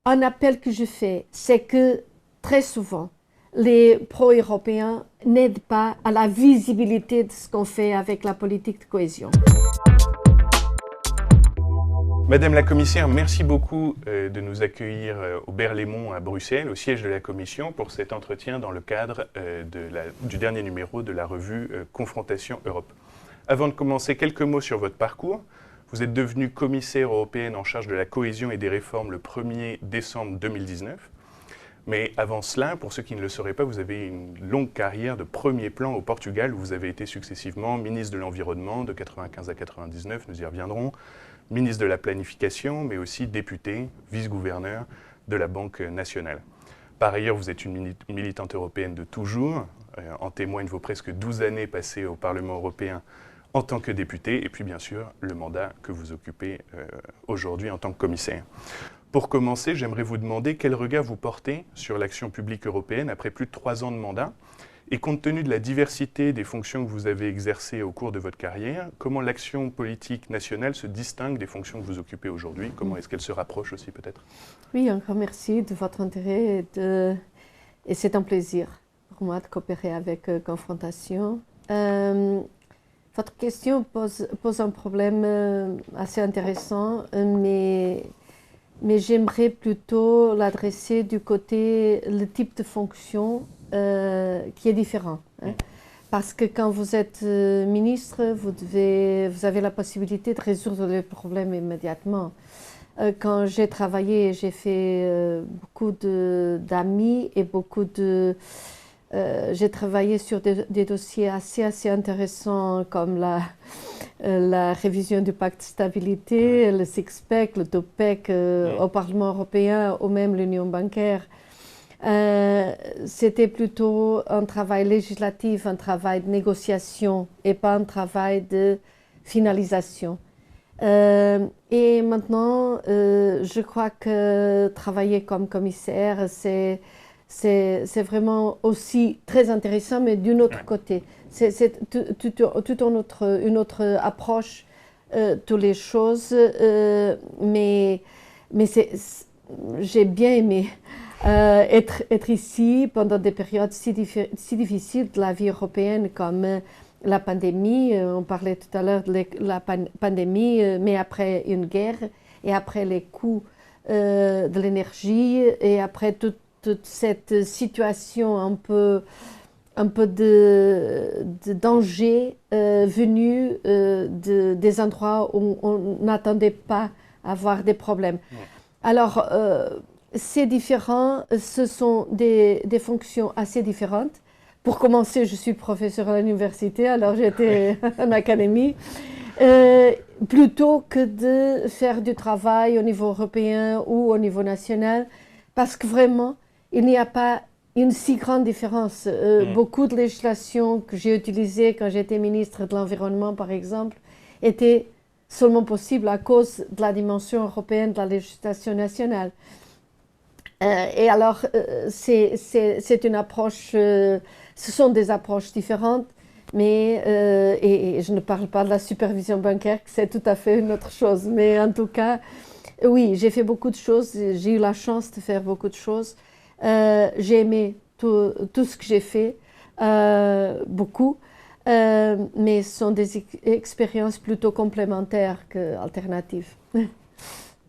un appel que je fais, c'est que très souvent, les pro-européens n'aident pas à la visibilité de ce qu'on fait avec la politique de cohésion. Madame la commissaire, merci beaucoup de nous accueillir au Berlaymont à Bruxelles, au siège de la Commission, pour cet entretien dans le cadre du dernier numéro de la revue Confrontation Europe. Avant de commencer, quelques mots sur votre parcours. Vous êtes devenue commissaire européenne en charge de la cohésion et des réformes le 1er décembre 2019. Mais avant cela, pour ceux qui ne le sauraient pas, vous avez une longue carrière de premier plan au Portugal, où vous avez été successivement ministre de l'Environnement de 1995 à 1999, nous y reviendrons, ministre de la Planification, mais aussi député, vice-gouverneur de la Banque nationale. Par ailleurs, vous êtes une militante européenne de toujours, en témoignent vos presque 12 années passées au Parlement européen en tant que député, et puis bien sûr, le mandat que vous occupez aujourd'hui en tant que commissaire. Pour commencer, j'aimerais vous demander quel regard vous portez sur l'action publique européenne après plus de 3 ans de mandat, et compte tenu de la diversité des fonctions que vous avez exercées au cours de votre carrière, comment l'action politique nationale se distingue des fonctions que vous occupez aujourd'hui? Comment est-ce qu'elle se rapproche aussi peut-être? Oui, encore merci de votre intérêt et c'est un plaisir pour moi de coopérer avec Confrontation. Votre question pose un problème assez intéressant, mais j'aimerais plutôt l'adresser du côté le type de fonction qui est différent. Hein. Parce que quand vous êtes ministre, vous avez la possibilité de résoudre les problèmes immédiatement. Quand j'ai travaillé, j'ai fait beaucoup d'amis et j'ai travaillé sur des dossiers assez intéressants comme la révision du pacte de stabilité, le six-pack, le two-pack au Parlement européen ou même l'union bancaire. C'était plutôt un travail législatif, un travail de négociation et pas un travail de finalisation. Et maintenant, je crois que travailler comme commissaire, c'est vraiment aussi très intéressant, mais d'un autre côté. C'est tout une autre approche, toutes les choses, mais j'ai bien aimé être ici pendant des périodes si difficiles de la vie européenne comme la pandémie. On parlait tout à l'heure de la pandémie, mais après une guerre et après les coûts de l'énergie et après toute cette situation un peu de danger venu des endroits où on n'attendait pas à avoir des problèmes. Alors, c'est différent, ce sont des fonctions assez différentes. Pour commencer, je suis professeure à l'université, alors j'étais en académie. Plutôt que de faire du travail au niveau européen ou au niveau national, parce que vraiment, il n'y a pas une si grande différence. Beaucoup de législations que j'ai utilisées quand j'étais ministre de l'Environnement, par exemple, étaient seulement possibles à cause de la dimension européenne de la législation nationale. Et alors, c'est une approche, ce sont des approches différentes, mais et je ne parle pas de la supervision bancaire, c'est tout à fait une autre chose. Mais en tout cas, oui, j'ai fait beaucoup de choses, j'ai eu la chance de faire beaucoup de choses. J'ai aimé tout ce que j'ai fait, beaucoup, mais ce sont des expériences plutôt complémentaires qu'alternatives.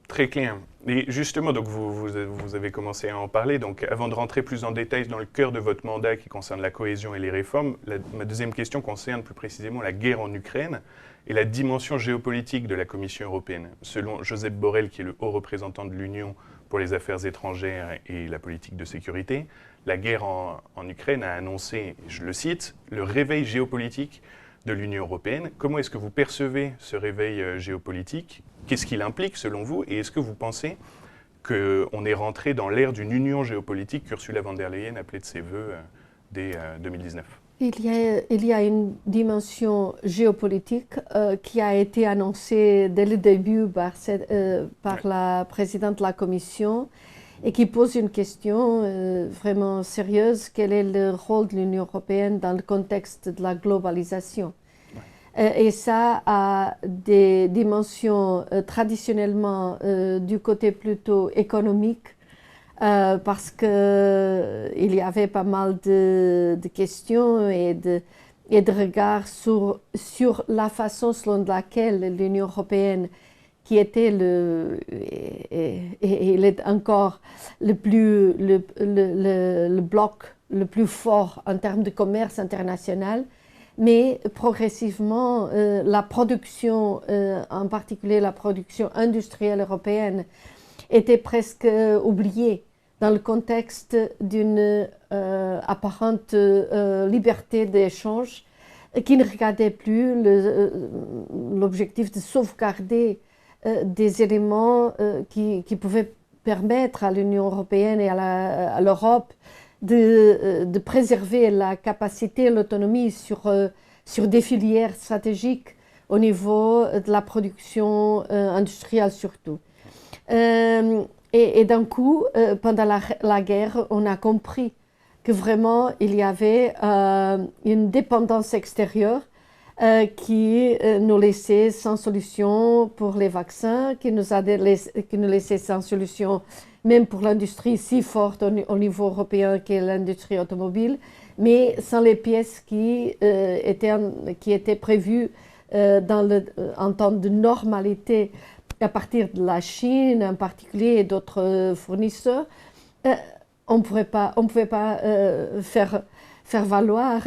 Très clair. Et justement, donc vous avez commencé à en parler. Donc, avant de rentrer plus en détail dans le cœur de votre mandat qui concerne la cohésion et les réformes, ma deuxième question concerne plus précisément la guerre en Ukraine et la dimension géopolitique de la Commission européenne. Selon Josep Borrell, qui est le haut représentant de l'Union pour les affaires étrangères et la politique de sécurité, la guerre en Ukraine a annoncé, je le cite, le réveil géopolitique de l'Union européenne. Comment est-ce que vous percevez ce réveil géopolitique? Qu'est-ce qu'il implique selon vous? Et est-ce que vous pensez qu'on est rentré dans l'ère d'une union géopolitique qu'Ursula von der Leyen appelait de ses voeux dès 2019? Il y a une dimension géopolitique qui a été annoncée dès le début par la présidente de la Commission et qui pose une question vraiment sérieuse. Quel est le rôle de l'Union européenne dans le contexte de la globalisation? Et ça a des dimensions traditionnellement du côté plutôt économique parce qu'il y avait pas mal de questions et de regards sur la façon selon laquelle l'Union européenne, qui était et il est encore le bloc le plus fort en termes de commerce international, mais progressivement la production, en particulier la production industrielle européenne, était presque oubliée dans le contexte d'une apparente liberté d'échange qui ne regardait plus l'objectif de sauvegarder des éléments qui pouvaient permettre à l'Union européenne et à l'Europe de préserver la capacité et l'autonomie sur des filières stratégiques au niveau de la production industrielle surtout. Et d'un coup, pendant la guerre, on a compris que vraiment il y avait une dépendance extérieure qui nous laissait sans solution pour les vaccins, qui nous laissait sans solution même pour l'industrie si forte au niveau européen qu'est l'industrie automobile, mais sans les pièces qui étaient prévues en temps de normalité à partir de la Chine en particulier et d'autres fournisseurs. On ne pouvait pas faire valoir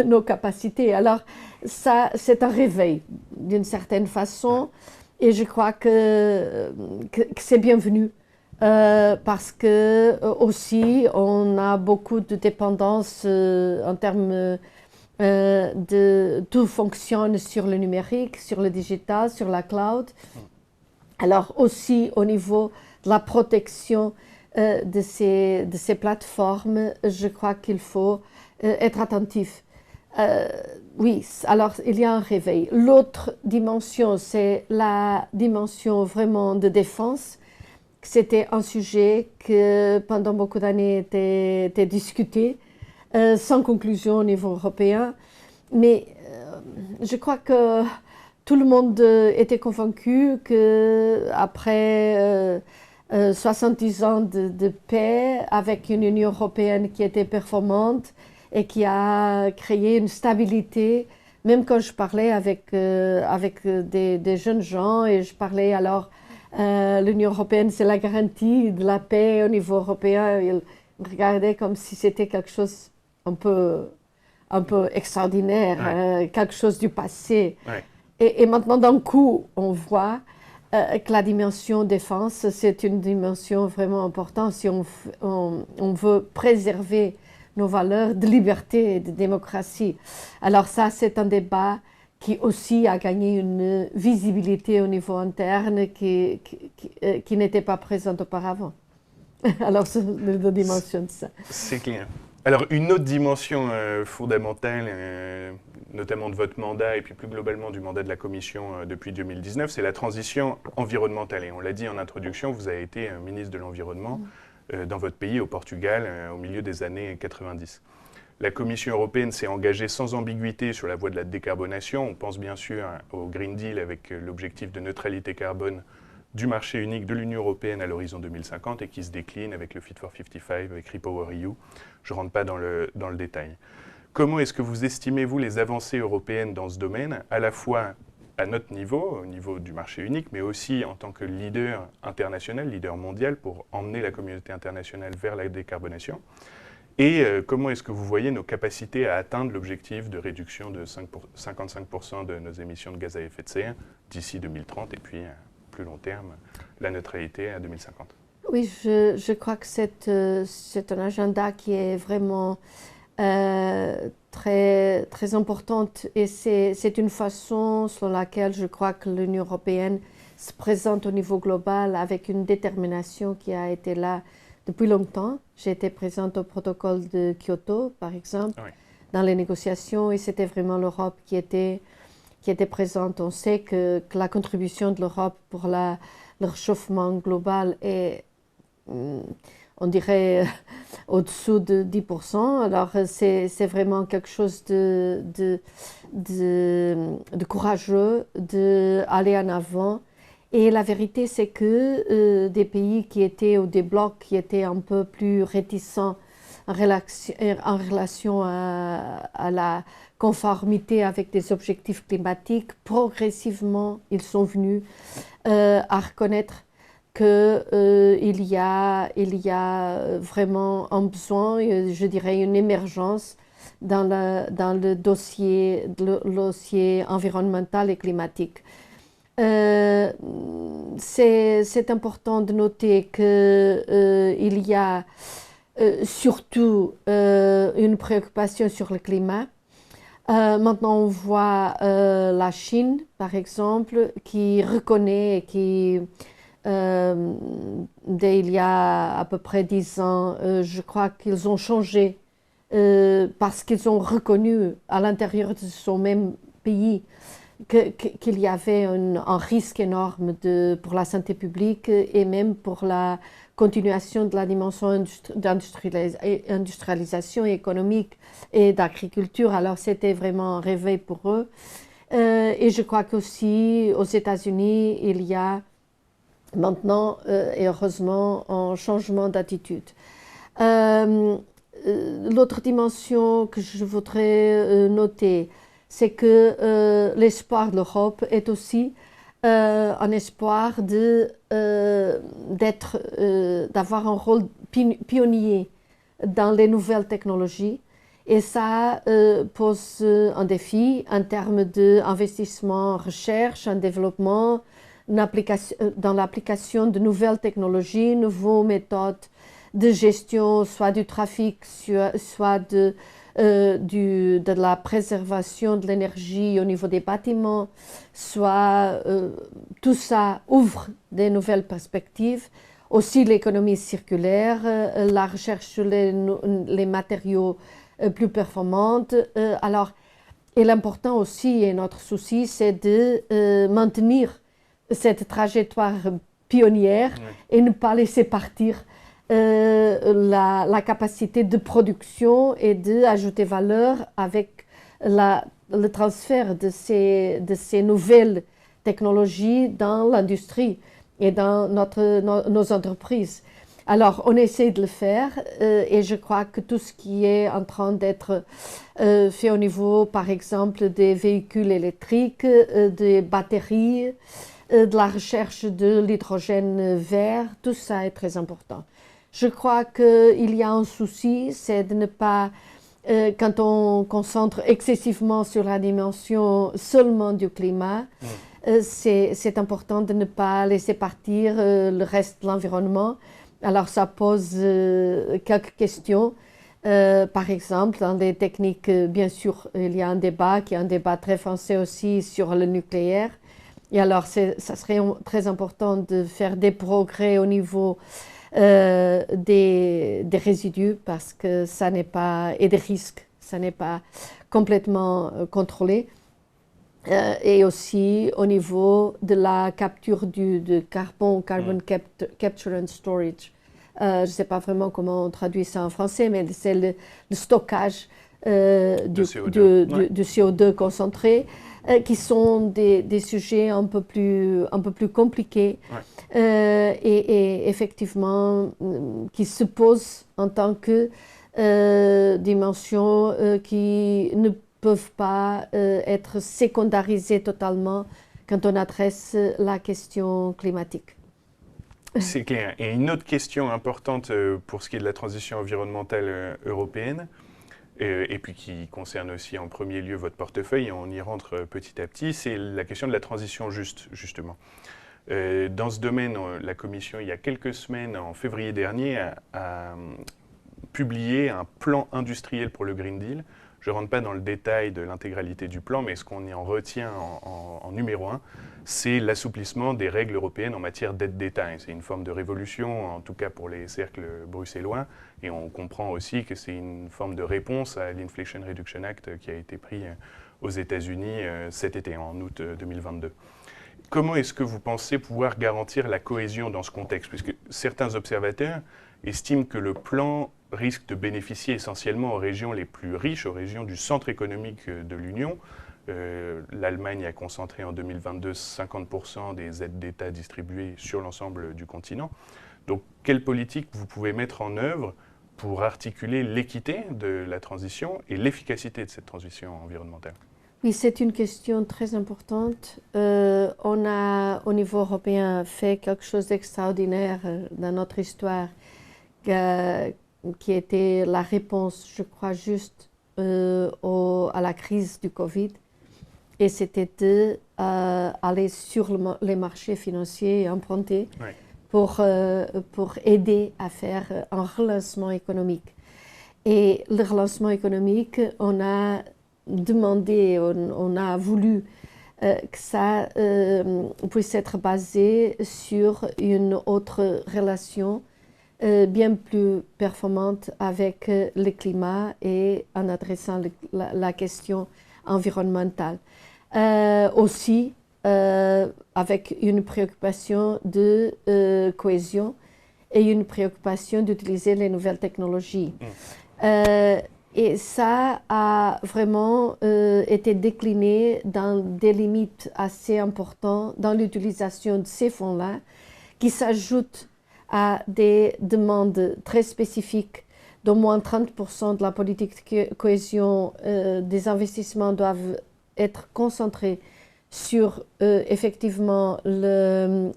nos capacités. Alors ça, c'est un réveil d'une certaine façon et je crois que c'est bienvenu parce que aussi on a beaucoup de dépendance en termes tout fonctionne sur le numérique, sur le digital, sur la cloud. Alors aussi au niveau de la protection de ces plateformes, je crois qu'il faut être attentif. Oui, alors il y a un réveil. L'autre dimension, c'est la dimension vraiment de défense. C'était un sujet que pendant beaucoup d'années était discuté, sans conclusion au niveau européen. Mais je crois que tout le monde était convaincu qu'après 70 ans de paix, avec une Union européenne qui était performante et qui a créé une stabilité, même quand je parlais avec des jeunes gens et je parlais alors l'Union européenne c'est la garantie de la paix au niveau européen, ils me regardaient comme si c'était quelque chose un peu extraordinaire, quelque chose du passé. Ouais. Et maintenant, d'un coup, on voit que la dimension défense, c'est une dimension vraiment importante si on veut préserver nos valeurs de liberté et de démocratie. Alors ça, c'est un débat qui aussi a gagné une visibilité au niveau interne qui n'était pas présente auparavant. Alors, c'est les deux dimensions de ça. C'est clair. Alors, une autre dimension fondamentale, notamment de votre mandat et puis plus globalement du mandat de la Commission depuis 2019, c'est la transition environnementale. Et on l'a dit en introduction, vous avez été ministre de l'Environnement dans votre pays, au Portugal, au milieu des années 90. La Commission européenne s'est engagée sans ambiguïté sur la voie de la décarbonation. On pense bien sûr au Green Deal avec l'objectif de neutralité carbone du marché unique de l'Union européenne à l'horizon 2050 et qui se décline avec le Fit for 55, avec REPowerEU. Je ne rentre pas dans le détail. Comment est-ce que vous estimez, vous, les avancées européennes dans ce domaine, à la fois à notre niveau, au niveau du marché unique, mais aussi en tant que leader international, leader mondial, pour emmener la communauté internationale vers la décarbonation? Et comment est-ce que vous voyez nos capacités à atteindre l'objectif de réduction de 55% de nos émissions de gaz à effet de serre d'ici 2030 et puis plus long terme, la neutralité à 2050? Oui, je crois que c'est un agenda qui est vraiment très, très importante et c'est une façon selon laquelle je crois que l'Union européenne se présente au niveau global avec une détermination qui a été là depuis longtemps. J'ai été présente au protocole de Kyoto, par exemple, dans les négociations et c'était vraiment l'Europe qui était présente. On sait que la contribution de l'Europe pour le réchauffement global est, on dirait, au-dessous de 10%. Alors, c'est vraiment quelque chose de courageux d'aller en avant Et la vérité, c'est que des pays qui étaient, ou des blocs qui étaient un peu plus réticents en relation à la conformité avec des objectifs climatiques, progressivement, ils sont venus à reconnaître qu'il y a vraiment un besoin, je dirais une émergence dans le dossier environnemental et climatique. C'est important de noter qu'il y a surtout une préoccupation sur le climat. Maintenant, on voit la Chine, par exemple, qui reconnaît et qui, dès il y a à peu près 10 ans, je crois qu'ils ont changé parce qu'ils ont reconnu à l'intérieur de son même pays qu'il y avait un risque énorme pour la santé publique et même pour la continuation de la dimension d'industrialisation économique et d'agriculture. Alors c'était vraiment un réveil pour eux. Et je crois qu'aussi aux États-Unis, il y a maintenant, et heureusement, un changement d'attitude. L'autre dimension que je voudrais noter, c'est que l'espoir de l'Europe est aussi un espoir d'avoir un rôle pionnier dans les nouvelles technologies. Et ça pose un défi en termes d'investissement en recherche, en développement, dans l'application de nouvelles technologies, nouvelles méthodes de gestion, soit du trafic, soit de la préservation de l'énergie au niveau des bâtiments, soit tout ça ouvre des nouvelles perspectives. Aussi l'économie circulaire, la recherche sur les matériaux plus performants. Et l'important aussi, et notre souci, c'est de maintenir cette trajectoire pionnière et ne pas laisser partir la capacité de production et d'ajouter valeur avec le transfert de ces nouvelles technologies dans l'industrie et dans nos entreprises. Alors, on essaie de le faire et je crois que tout ce qui est en train d'être fait au niveau, par exemple, des véhicules électriques, des batteries, de la recherche de l'hydrogène vert, tout ça est très important. Je crois qu'il y a un souci, c'est de ne pas, quand on concentre excessivement sur la dimension seulement du climat, c'est important de ne pas laisser partir le reste de l'environnement. Alors ça pose quelques questions. Par exemple, dans les techniques, bien sûr, il y a un débat, qui est un débat très français aussi sur le nucléaire. Et alors, ça serait très important de faire des progrès au niveau des résidus parce que ça n'est pas, et des risques, ça n'est pas complètement contrôlé. Et aussi au niveau de la capture de carbone capture and storage. Je ne sais pas vraiment comment on traduit ça en français, mais c'est le stockage du CO2 concentré, qui sont des sujets un peu plus compliqués et effectivement qui se posent en tant que dimensions qui ne peuvent pas être secondarisées totalement quand on adresse la question climatique. C'est clair. Et une autre question importante pour ce qui est de la transition environnementale européenne, et puis qui concerne aussi en premier lieu votre portefeuille, et on y rentre petit à petit, c'est la question de la transition juste, justement. Dans ce domaine, la Commission, il y a quelques semaines, en février dernier, a publié un plan industriel pour le Green Deal. Je ne rentre pas dans le détail de l'intégralité du plan, mais ce qu'on y en retient en numéro 1, c'est l'assouplissement des règles européennes en matière d'aide d'État. C'est une forme de révolution, en tout cas pour les cercles bruxellois, et on comprend aussi que c'est une forme de réponse à l'Inflation Reduction Act qui a été pris aux États-Unis cet été, en août 2022. Comment est-ce que vous pensez pouvoir garantir la cohésion dans ce contexte? Puisque certains observateurs estiment que le plan risque de bénéficier essentiellement aux régions les plus riches, aux régions du centre économique de l'Union, L'Allemagne a concentré en 2022 50% des aides d'État distribuées sur l'ensemble du continent. Donc, quelle politique vous pouvez mettre en œuvre pour articuler l'équité de la transition et l'efficacité de cette transition environnementale? Oui, c'est une question très importante. On a, au niveau européen, fait quelque chose d'extraordinaire dans notre histoire, qui était la réponse, je crois, juste à la crise du Covid. Et c'était d'aller sur les marchés financiers et emprunter pour aider à faire un relancement économique. Et le relancement économique, on a demandé, on a voulu que ça puisse être basé sur une autre relation bien plus performante avec le climat et en adressant la question environnementale. Aussi avec une préoccupation de cohésion et une préoccupation d'utiliser les nouvelles technologies. Et ça a vraiment été décliné dans des limites assez importantes dans l'utilisation de ces fonds-là, qui s'ajoutent à des demandes très spécifiques. D'au moins 30% de la politique de cohésion des investissements doivent être concentrés sur effectivement le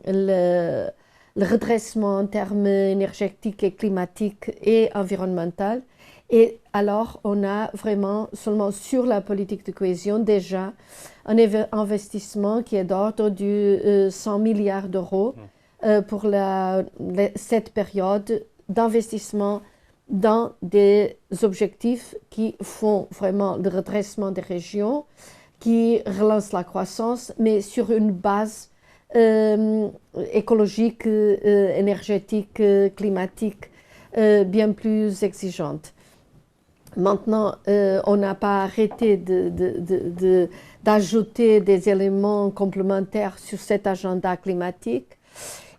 redressement en termes énergétiques et climatiques et environnementaux. Et alors, on a vraiment seulement sur la politique de cohésion déjà un investissement qui est d'ordre de 100 milliards d'euros pour cette période d'investissement dans des objectifs qui font vraiment le redressement des régions, qui relancent la croissance, mais sur une base écologique, énergétique, climatique bien plus exigeante. Maintenant, on n'a pas arrêté d'ajouter des éléments complémentaires sur cet agenda climatique.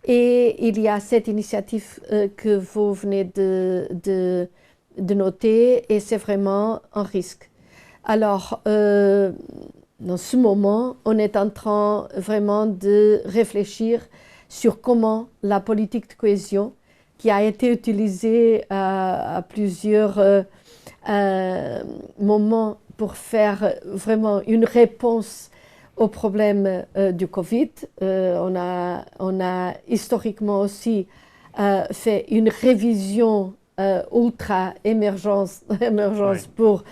Et il y a cette initiative que vous venez de noter, et c'est vraiment un risque. Alors, dans ce moment, on est en train vraiment de réfléchir sur comment la politique de cohésion, qui a été utilisée à plusieurs moments pour faire vraiment une réponse au problème du Covid. On a historiquement aussi fait une révision ultra émergence pour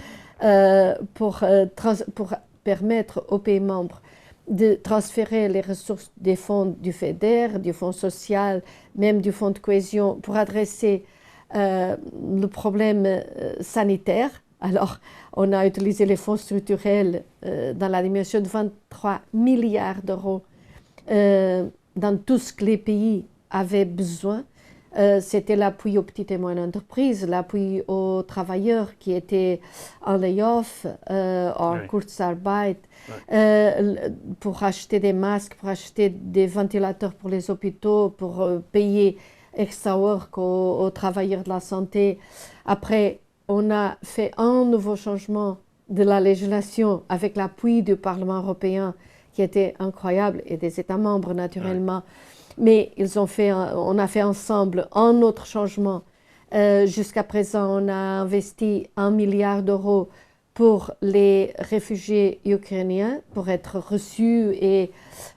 permettre aux pays membres de transférer les ressources des fonds du FEDER, du Fonds social, même du Fonds de cohésion, pour adresser le problème sanitaire. Alors, on a utilisé les fonds structurels dans la dimension de 23 milliards d'euros dans tout ce que les pays avaient besoin. C'était l'appui aux petites et moyennes entreprises, l'appui aux travailleurs qui étaient en layoff, en Kurzarbeit, pour acheter des masques, pour acheter des ventilateurs pour les hôpitaux, pour payer extra work aux travailleurs de la santé. Après, on a fait un nouveau changement de la législation avec l'appui du Parlement européen qui était incroyable et des États membres naturellement. Mais on a fait ensemble un autre changement. Jusqu'à présent, on a investi 1 milliard d'euros pour les réfugiés ukrainiens, pour être reçus et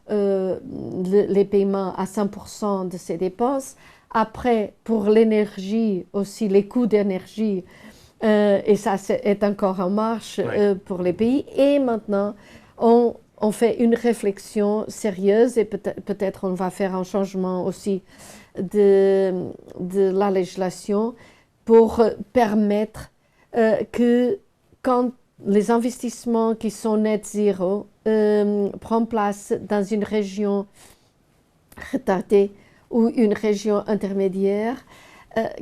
les paiements à 100% de ces dépenses. Après, pour l'énergie aussi, les coûts d'énergie, et ça est encore en marche pour les pays. Et maintenant, on fait une réflexion sérieuse et peut-être on va faire un changement aussi de la législation pour permettre que quand les investissements qui sont net zéro prennent place dans une région retardée ou une région intermédiaire,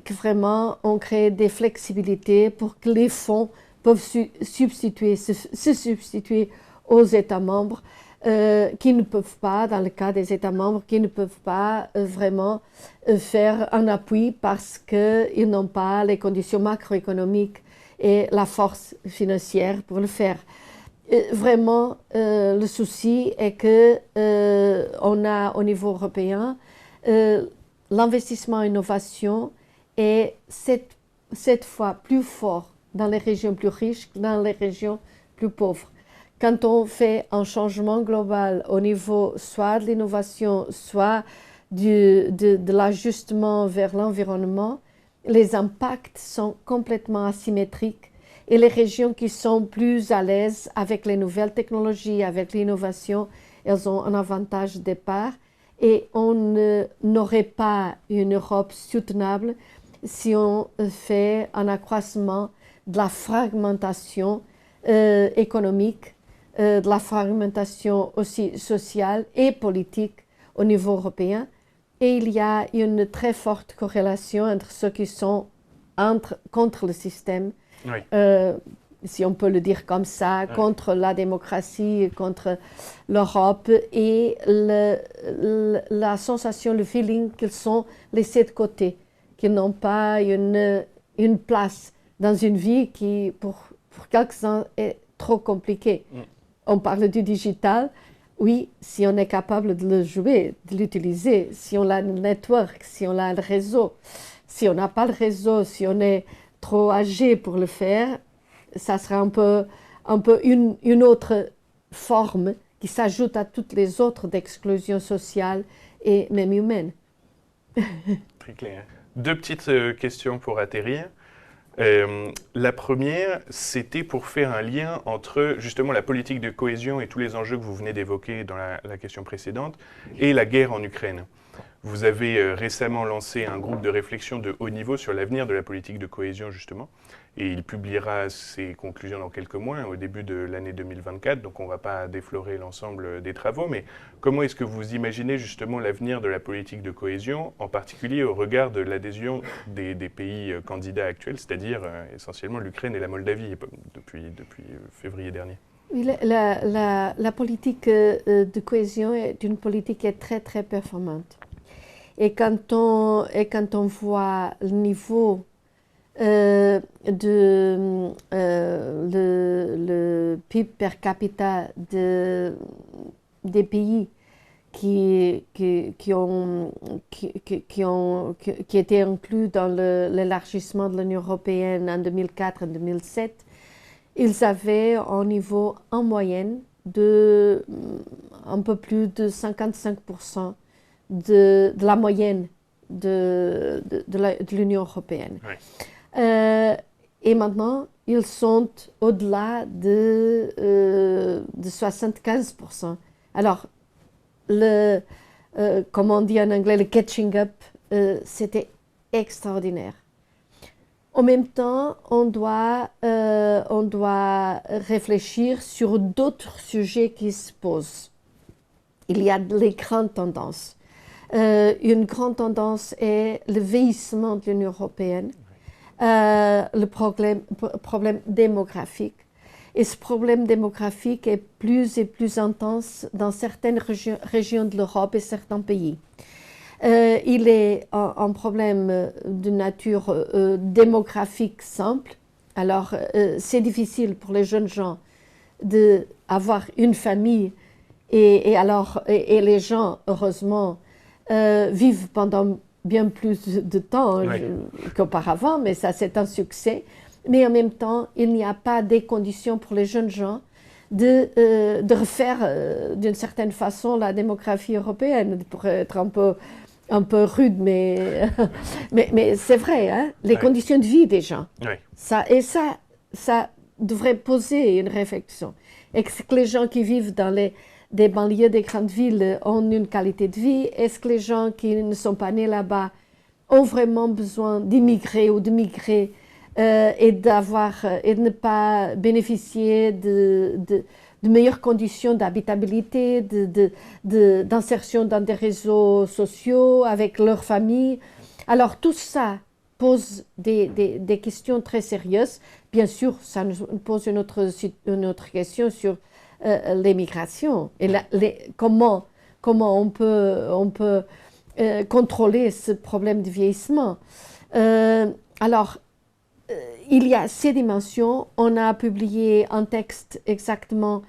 que vraiment on crée des flexibilités pour que les fonds peuvent se substituer aux États membres qui ne peuvent pas, dans le cas des États membres, qui ne peuvent pas vraiment faire un appui parce qu'ils n'ont pas les conditions macroéconomiques et la force financière pour le faire. vraiment, le souci est que on a au niveau européen l'investissement en innovation est 7 fois plus fort dans les régions plus riches que dans les régions plus pauvres. Quand on fait un changement global au niveau soit de l'innovation, soit de l'ajustement vers l'environnement, les impacts sont complètement asymétriques. Et les régions qui sont plus à l'aise avec les nouvelles technologies, avec l'innovation, elles ont un avantage de départ. Et on n'aurait pas une Europe soutenable si on fait un accroissement de la fragmentation économique, de la fragmentation aussi sociale et politique au niveau européen. Et il y a une très forte corrélation entre ceux qui sont contre le système, Oui. si on peut le dire comme ça, contre la démocratie, contre l'Europe, et la sensation, le feeling qu'ils sont laissés de côté, qu'ils n'ont pas une place dans une vie qui, pour quelques-uns, est trop compliquée. On parle du digital. Oui, si on est capable de le jouer, de l'utiliser, si on a le network, si on a le réseau, si on n'a pas le réseau, si on est trop âgé pour le faire, ça sera un peu une autre forme qui s'ajoute à toutes les autres d'exclusion sociale et même humaine. Très clair. 2 petites questions pour atterrir. La première, c'était pour faire un lien entre justement la politique de cohésion et tous les enjeux que vous venez d'évoquer dans la question précédente et la guerre en Ukraine. Vous avez récemment lancé un groupe de réflexion de haut niveau sur l'avenir de la politique de cohésion justement, et il publiera ses conclusions dans quelques mois, au début de l'année 2024, donc on ne va pas déflorer l'ensemble des travaux, mais comment est-ce que vous imaginez justement l'avenir de la politique de cohésion, en particulier au regard de l'adhésion des pays candidats actuels, c'est-à-dire essentiellement l'Ukraine et la Moldavie depuis février dernier? Oui, la politique de cohésion est une politique qui est très très performante. Et quand on voit le niveau le PIB per capita des pays qui étaient inclus dans l'élargissement de l'Union européenne en 2004 et 2007, ils avaient un niveau en moyenne de un peu plus de 55% de la moyenne de l'Union européenne. Oui. Et maintenant, ils sont au-delà de 75%. Alors, comme on dit en anglais, le catching up, c'était extraordinaire. En même temps, on doit réfléchir sur d'autres sujets qui se posent. Il y a les grandes tendances. Une grande tendance est le vieillissement de l'Union européenne, le problème démographique. Et ce problème démographique est plus et plus intense dans certaines régions de l'Europe et certains pays. Il est un problème de nature démographique simple. Alors, c'est difficile pour les jeunes gens d'avoir une famille et les gens, heureusement, vivent pendant bien plus de temps qu'auparavant, mais ça c'est un succès. Mais en même temps, il n'y a pas des conditions pour les jeunes gens de refaire d'une certaine façon la démographie européenne, pour être un peu rude, mais c'est vrai, hein, les conditions de vie des gens. Oui. Ça devrait poser une réflexion. Est-ce que les gens qui vivent dans des banlieues des grandes villes ont une qualité de vie? Est-ce que les gens qui ne sont pas nés là-bas ont vraiment besoin d'immigrer ou de migrer et de ne pas bénéficier de meilleures conditions d'habitabilité, d'insertion dans des réseaux sociaux avec leur famille? Alors tout ça pose des questions très sérieuses. Bien sûr, ça nous pose une autre question sur l'immigration et comment on peut contrôler ce problème de vieillissement. Alors, il y a ces dimensions. On a publié un texte exactement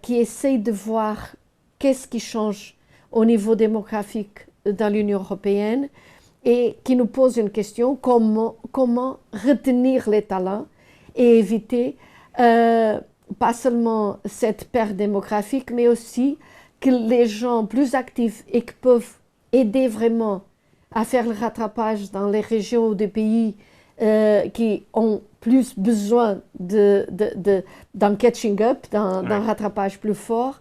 qui essaye de voir qu'est-ce qui change au niveau démographique dans l'Union européenne et qui nous pose une question, comment retenir les talents et éviter pas seulement cette perte démographique, mais aussi que les gens plus actifs et qui peuvent aider vraiment à faire le rattrapage dans les régions ou des pays qui ont plus besoin d'un catching up, d'un rattrapage plus fort,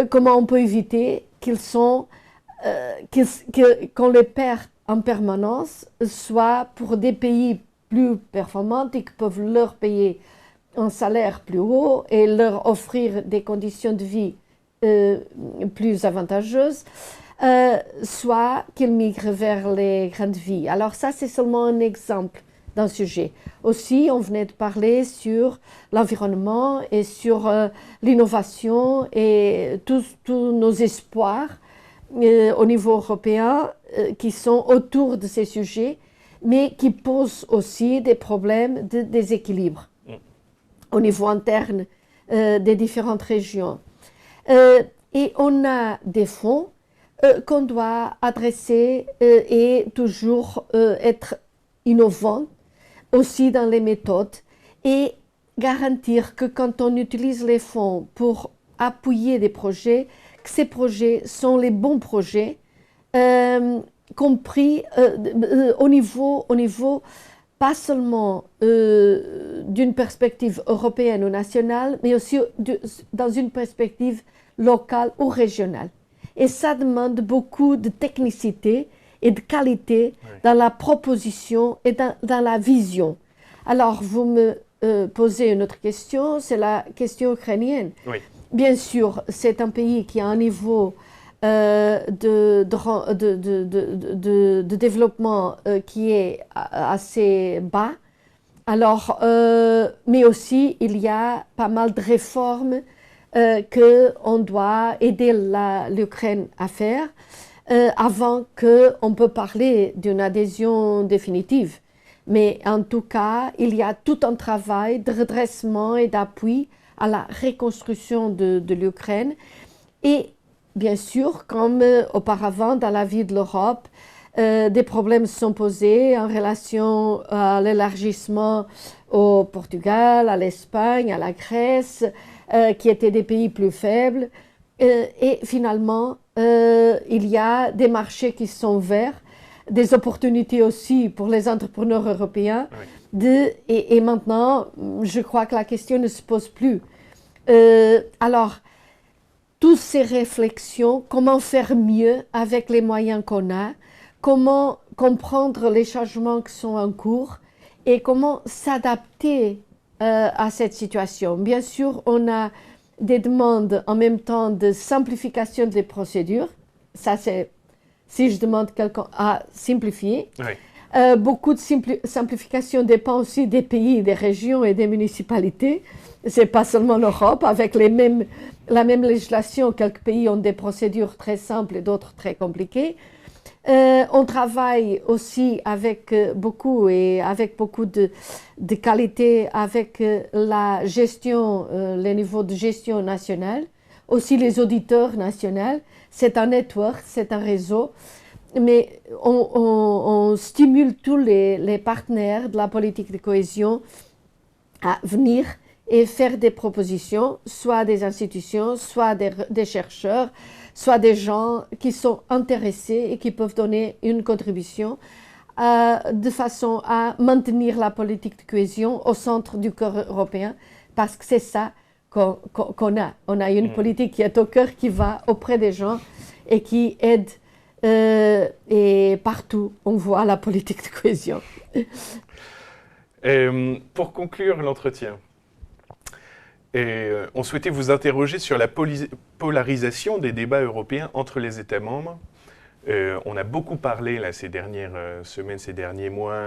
comment on peut éviter qu'on les perd en permanence, soit pour des pays plus performants et qui peuvent leur payer un salaire plus haut et leur offrir des conditions de vie plus avantageuses, soit qu'ils migrent vers les grandes villes. Alors ça, c'est seulement un exemple d'un sujet. Aussi, on venait de parler sur l'environnement et sur l'innovation et tous nos espoirs au niveau européen qui sont autour de ces sujets, mais qui posent aussi des problèmes de déséquilibre au niveau interne des différentes régions. Et on a des fonds qu'on doit adresser et toujours être innovant aussi dans les méthodes et garantir que quand on utilise les fonds pour appuyer des projets, que ces projets sont les bons projets, compris au niveau pas seulement d'une perspective européenne ou nationale, mais aussi dans une perspective locale ou régionale. Et ça demande beaucoup de technicité et de qualité dans la proposition et dans la vision. Alors, vous me posez une autre question, c'est la question ukrainienne. Oui. Bien sûr, c'est un pays qui a un niveau de développement qui est assez bas. Alors, mais aussi, il y a pas mal de réformes qu'on doit aider l'Ukraine à faire avant qu'on peut parler d'une adhésion définitive. Mais en tout cas, il y a tout un travail de redressement et d'appui à la reconstruction de l'Ukraine. Et bien sûr, comme auparavant dans la vie de l'Europe, des problèmes se sont posés en relation à l'élargissement au Portugal, à l'Espagne, à la Grèce, qui étaient des pays plus faibles. Et finalement, il y a des marchés qui sont ouverts, des opportunités aussi pour les entrepreneurs européens. Oui. Et maintenant, je crois que la question ne se pose plus. Alors, toutes ces réflexions, comment faire mieux avec les moyens qu'on a, comment comprendre les changements qui sont en cours et comment s'adapter à cette situation. Bien sûr, on a des demandes en même temps de simplification des procédures. Ça, c'est si je demande quelqu'un à simplifier. Oui. Beaucoup de simplification dépend aussi des pays, des régions et des municipalités. Ce n'est pas seulement l'Europe. Avec la même législation, quelques pays ont des procédures très simples et d'autres très compliquées. On travaille aussi avec beaucoup de qualité avec la gestion, les niveaux de gestion nationale, aussi les auditeurs nationaux. C'est un network, c'est un réseau, mais on stimule tous les partenaires de la politique de cohésion à venir et faire des propositions, soit des institutions, soit des chercheurs, soit des gens qui sont intéressés et qui peuvent donner une contribution de façon à maintenir la politique de cohésion au centre du cœur européen, parce que c'est ça qu'on a. On a une politique qui est au cœur, qui va auprès des gens et qui aide. Et partout, on voit la politique de cohésion. Pour conclure l'entretien, on souhaitait vous interroger sur la polarisation des débats européens entre les États membres. On a beaucoup parlé là, ces dernières semaines, ces derniers mois,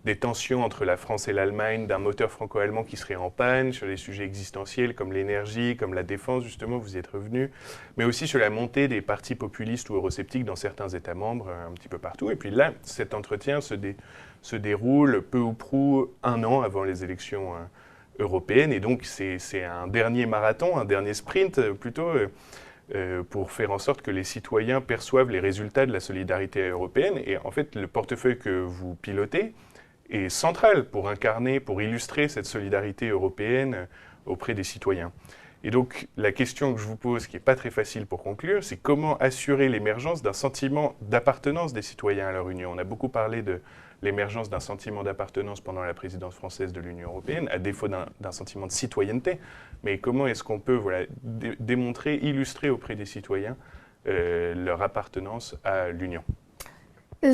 des tensions entre la France et l'Allemagne, d'un moteur franco-allemand qui serait en panne, sur les sujets existentiels comme l'énergie, comme la défense, justement, vous y êtes revenu, mais aussi sur la montée des partis populistes ou eurosceptiques dans certains États membres, un petit peu partout. Et puis là, cet entretien se déroule peu ou prou un an avant les élections européennes, et donc c'est un dernier marathon, un dernier sprint plutôt, pour faire en sorte que les citoyens perçoivent les résultats de la solidarité européenne. Et en fait, le portefeuille que vous pilotez est central pour incarner, pour illustrer cette solidarité européenne auprès des citoyens. Et donc, la question que je vous pose, qui n'est pas très facile pour conclure, c'est comment assurer l'émergence d'un sentiment d'appartenance des citoyens à leur Union. On a beaucoup parlé de l'émergence d'un sentiment d'appartenance pendant la présidence française de l'Union européenne, à défaut d'un sentiment de citoyenneté. Mais comment est-ce qu'on peut démontrer, illustrer auprès des citoyens leur appartenance à l'Union ?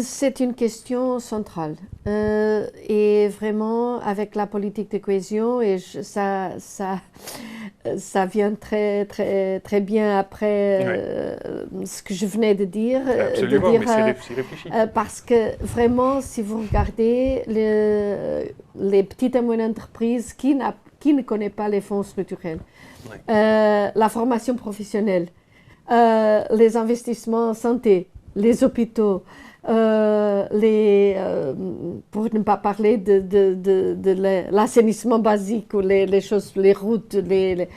C'est une question centrale et vraiment avec la politique de cohésion, et ça vient très bien après ce que je venais de dire. Absolument, mais c'est réfléchi. Parce que vraiment, si vous regardez les petites et moyennes entreprises qui ne connaissent pas les fonds structurels, la formation professionnelle, les investissements en santé, les hôpitaux, pour ne pas parler de l'assainissement basique ou les choses, les routes, les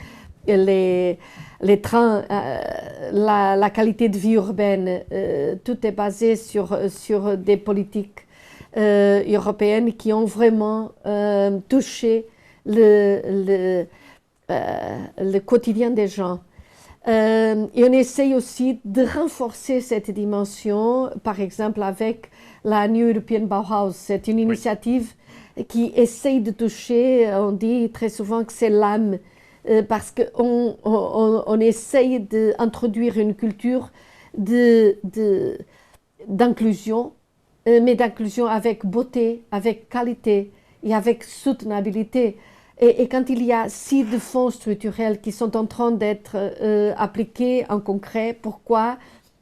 trains, la qualité de vie urbaine, tout est basé sur des politiques européennes qui ont vraiment touché le quotidien des gens. Et on essaye aussi de renforcer cette dimension, par exemple avec la New European Bauhaus. C'est une initiative qui essaye de toucher, on dit très souvent que c'est l'âme, parce qu'on essaye d'introduire une culture d'inclusion, mais d'inclusion avec beauté, avec qualité et avec soutenabilité. Et quand il y a si de fonds structurels qui sont en train d'être appliqués en concret, pourquoi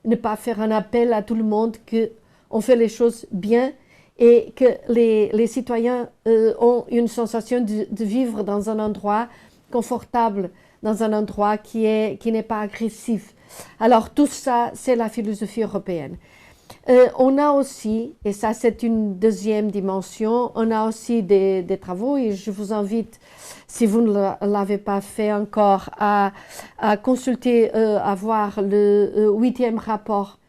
ne pas faire un appel à tout le monde qu'on fait les choses bien et que les citoyens ont une sensation de vivre dans un endroit confortable, dans un endroit qui n'est pas agressif. Alors tout ça, c'est la philosophie européenne. On a aussi, et ça c'est une deuxième dimension, on a aussi des travaux, et je vous invite, si vous ne l'avez pas fait encore, à consulter, à voir le 8e rapport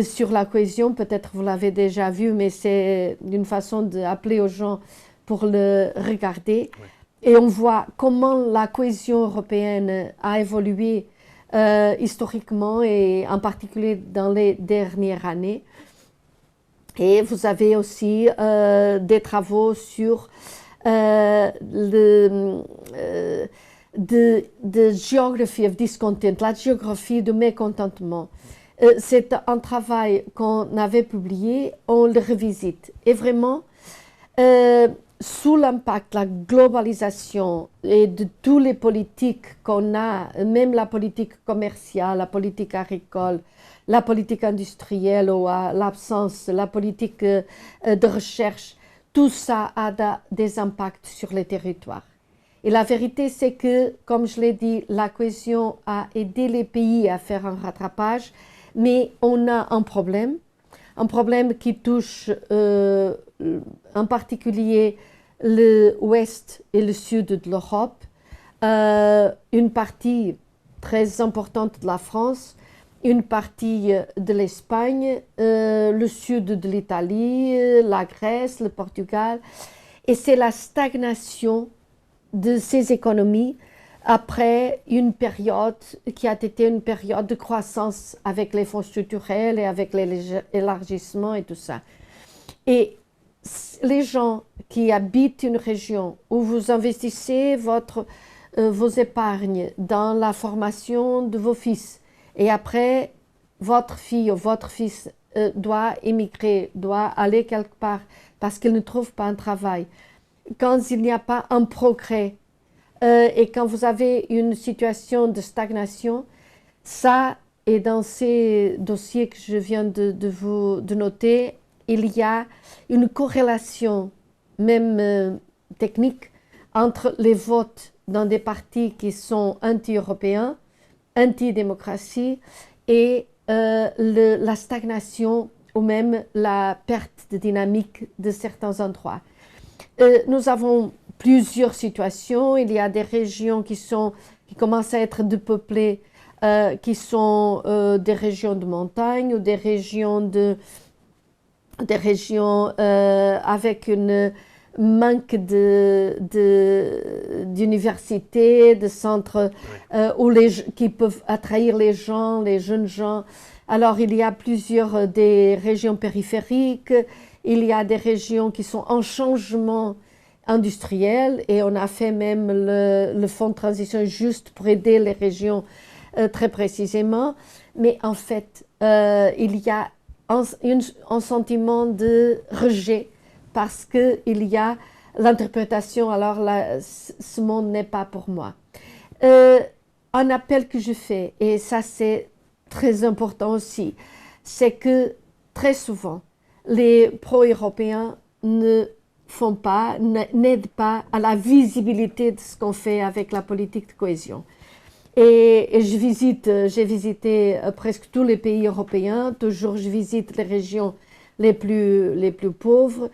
sur la cohésion. Peut-être vous l'avez déjà vu, mais c'est une façon d'appeler aux gens pour le regarder. Oui. Et on voit comment la cohésion européenne a évolué historiquement, et en particulier dans les dernières années. Et vous avez aussi des travaux sur the geography of discontent, la géographie du mécontentement. C'est un travail qu'on avait publié, on le revisite. Et vraiment, sous l'impact de la globalisation et de toutes les politiques qu'on a, même la politique commerciale, la politique agricole, la politique industrielle ou l'absence, la politique de recherche, tout ça a des impacts sur les territoires. Et la vérité, c'est que, comme je l'ai dit, la cohésion a aidé les pays à faire un rattrapage, mais on a un problème qui touche en particulier l'ouest et le sud de l'Europe, une partie très importante de la France, une partie de l'Espagne, le sud de l'Italie, la Grèce, le Portugal. Et c'est la stagnation de ces économies après une période qui a été une période de croissance avec les fonds structurels et avec l'élargissement et tout ça. Et les gens qui habitent une région où vous investissez vos épargnes dans la formation de vos fils, et après votre fille ou votre fils doit émigrer, doit aller quelque part parce qu'il ne trouve pas un travail, quand il n'y a pas un progrès et quand vous avez une situation de stagnation, ça, et dans ces dossiers que je viens de noter, il y a une corrélation même technique entre les votes dans des partis qui sont anti-européens, anti-démocratie et la stagnation ou même la perte de dynamique de certains endroits. Nous avons plusieurs situations. Il y a des régions qui commencent à être dépeuplées, qui sont des régions de montagne ou des régions avec une manque d'universités, de centres qui peuvent attraire les jeunes gens. Alors, il y a plusieurs des régions périphériques, il y a des régions qui sont en changement industriel et on a fait même le fonds de transition juste pour aider les régions très précisément. Mais en fait, il y a un sentiment de rejet parce qu'il y a l'interprétation, alors là, ce monde n'est pas pour moi. Un appel que je fais, et ça c'est très important aussi, c'est que très souvent, les pro-européens n'aident pas à la visibilité de ce qu'on fait avec la politique de cohésion. Et j'ai visité presque tous les pays européens, toujours je visite les régions les plus pauvres.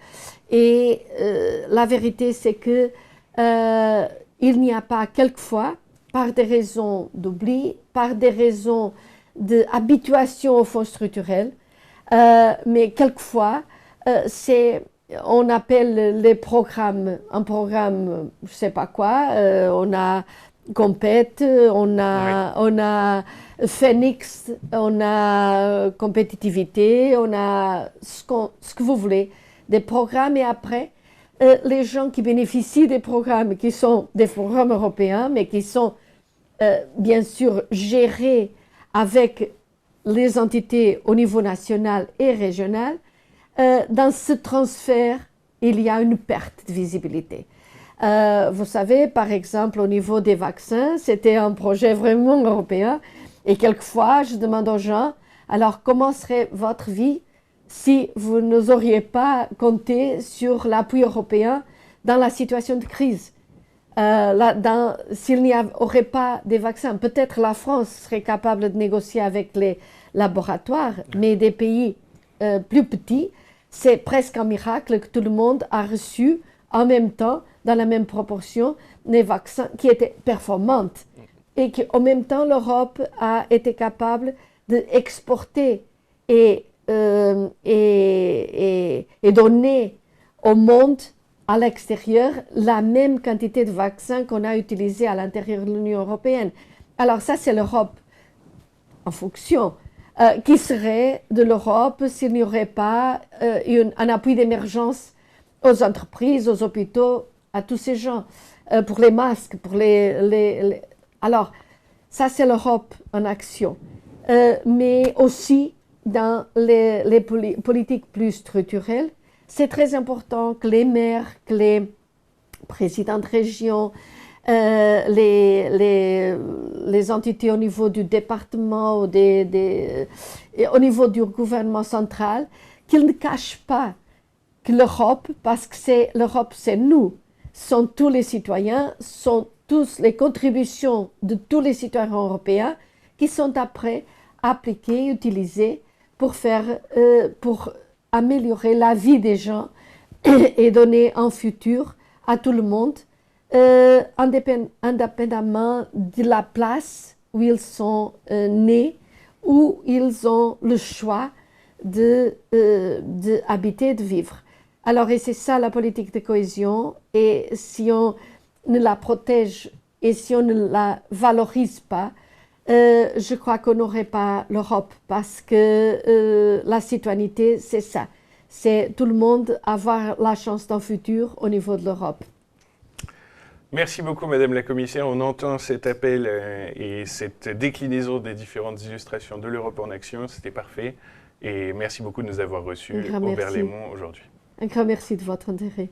Et la vérité, c'est que il n'y a pas quelquefois, par des raisons d'oubli, par des raisons d'habituation aux fonds structurels, mais quelquefois, on appelle les programmes, un programme, je ne sais pas quoi, on a Compète, on a Phoenix, on a compétitivité, on a ce que vous voulez, des programmes et après, les gens qui bénéficient des programmes, qui sont des programmes européens, mais qui sont bien sûr gérés avec les entités au niveau national et régional, dans ce transfert, il y a une perte de visibilité. Vous savez, par exemple, au niveau des vaccins, c'était un projet vraiment européen. Et quelquefois, je demande aux gens, alors comment serait votre vie si vous n'auriez pas compté sur l'appui européen dans la situation de crise? S'il n'y aurait pas des vaccins, peut-être la France serait capable de négocier avec les laboratoires, mais des pays plus petits, c'est presque un miracle que tout le monde a reçu en même temps, dans la même proportion, des vaccins qui étaient performants et qu'en même temps, l'Europe a été capable d'exporter et donner au monde à l'extérieur la même quantité de vaccins qu'on a utilisés à l'intérieur de l'Union européenne. Alors ça, c'est l'Europe en fonction. Qui serait de l'Europe s'il n'y aurait pas un appui d'émergence aux entreprises, aux hôpitaux, à tous ces gens, pour les masques, pour Alors, ça c'est l'Europe en action. Mais aussi dans les politiques plus structurelles, c'est très important que les maires, que les présidents de région, les entités au niveau du département ou au niveau du gouvernement central, qu'ils ne cachent pas que l'Europe, parce que l'Europe, c'est nous, sont tous les citoyens, sont tous les contributions de tous les citoyens européens qui sont après appliquées, utilisées pour améliorer la vie des gens et donner un futur à tout le monde, indépendamment de la place où ils sont nés, où ils ont le choix d'habiter, de vivre. Alors, et c'est ça la politique de cohésion, et si on ne la protège et si on ne la valorise pas, je crois qu'on n'aurait pas l'Europe, parce que la citoyenneté, c'est ça. C'est tout le monde avoir la chance d'un futur au niveau de l'Europe. Merci beaucoup, Madame la Commissaire. On entend cet appel et cette déclinaison des différentes illustrations de l'Europe en action. C'était parfait. Et merci beaucoup de nous avoir reçus au Berlaymont aujourd'hui. Un grand merci de votre intérêt.